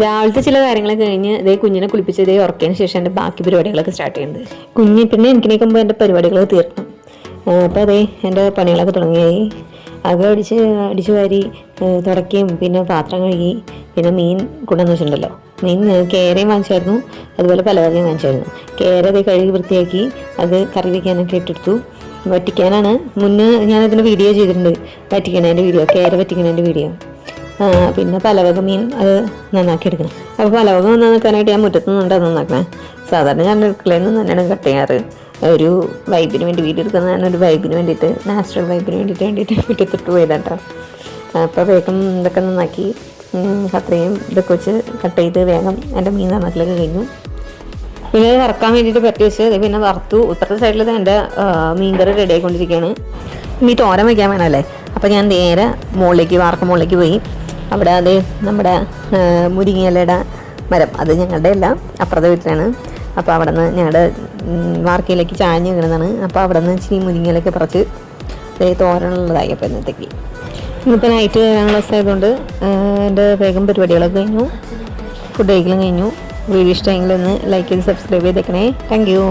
രാവിലത്തെ ചില കാര്യങ്ങളൊക്കെ കഴിഞ്ഞ് ഇതേ കുഞ്ഞിനെ കുളിപ്പിച്ച് ഇതേ ഉറക്കിയതിന് ശേഷം എൻ്റെ ബാക്കി പരിപാടികളൊക്കെ സ്റ്റാർട്ട് ചെയ്യുന്നത്. പിന്നെ എനിക്കിനേക്ക് മുമ്പ് എൻ്റെ പരിപാടികളൊക്കെ തീർന്നു. അപ്പോൾ അതേ എൻ്റെ പണികളൊക്കെ തുടങ്ങിയായി. അകം അടിച്ച് വാരി തുടക്കുകയും പിന്നെ പാത്രം കഴുകി, പിന്നെ മീൻ കൊണ്ടുവന്ന് വെച്ചിട്ടുണ്ടല്ലോ. മീൻ കേരയും വാങ്ങിച്ചായിരുന്നു, അതുപോലെ പലവകയും വാങ്ങിച്ചായിരുന്നു. കേര അത് കഴുകി വൃത്തിയാക്കി അത് കറി വയ്ക്കാനൊക്കെ ഇട്ടെടുത്തു. വറ്റിക്കാനാണ് മുന്നേ ഞാനതിന് വീഡിയോ ചെയ്തിട്ടുണ്ട്, വറ്റിക്കണേൻ്റെ വീഡിയോ, കേര വറ്റിക്കണേൻ്റെ വീഡിയോ. പിന്നെ പലവക മീൻ അത് നന്നാക്കി എടുക്കണം. അപ്പോൾ പലവക നന്നാക്കാനായിട്ട് ഞാൻ മുറ്റത്ത് നിന്നുണ്ട് നന്നാക്കണേ. സാധാരണ ഞാൻ അടുക്കളയിൽ നിന്ന് തന്നെയാണ് കട്ട് ചെയ്യാറ്. ഒരു വൈബിന് വേണ്ടി വീഡിയോ എടുക്കുന്ന ഒരു വൈബിന് വേണ്ടിയിട്ട്, നാച്ചുറൽ വൈബിന് വേണ്ടിയിട്ട് മുറ്റത്തിട്ട് പോയതാട്ടോ. അപ്പോൾ വേഗം ഇതൊക്കെ നന്നാക്കി അത്രയും ഇതൊക്കെ വെച്ച് കട്ട് ചെയ്ത് വേഗം എൻ്റെ മീൻ നന്നാക്കലൊക്കെ കഴിഞ്ഞു. പിന്നെ അത് വറക്കാൻ വേണ്ടിയിട്ട് പറ്റി വെച്ച് പിന്നെ വറുത്തു. ഇപ്പുറത്തെ സൈഡിൽ എൻ്റെ മീൻകറി റെഡി ആയിക്കൊണ്ടിരിക്കുകയാണ്. ഇനി തോരൻ വയ്ക്കാൻ വേണമല്ലേ. അപ്പോൾ ഞാൻ നേരെ മുകളിലേക്ക് പോയി. അവിടെ അത് നമ്മുടെ മുരിങ്ങയിലയുടെ മരം, അത് ഞങ്ങളുടെ അല്ല, അപ്പുറത്തെ വീട്ടിലാണ്. അപ്പോൾ അവിടെ നിന്ന് ഞങ്ങളുടെ വാർക്കയിലേക്ക് ചാഞ്ഞ് വീണതാണ്. അപ്പോൾ അവിടെ നിന്ന് ഇച്ചിരി മുരിങ്ങയിലൊക്കെ പറിച്ച് തോരനുള്ളതായി. അപ്പോൾ ഇന്നത്തേക്ക് ഇന്നിപ്പോൾ നൈറ്റ് വരാനുള്ള ദിവസമായതുകൊണ്ട് എൻ്റെ വേഗം പരിപാടികളൊക്കെ കഴിഞ്ഞു, ഫുഡ് കഴിക്കലും കഴിഞ്ഞു. വീഡിയോ ഇഷ്ടമെങ്കിൽ ഒന്ന് ലൈക്ക് ചെയ്ത് സബ്സ്ക്രൈബ് ചെയ്തേക്കണേ. Thank you.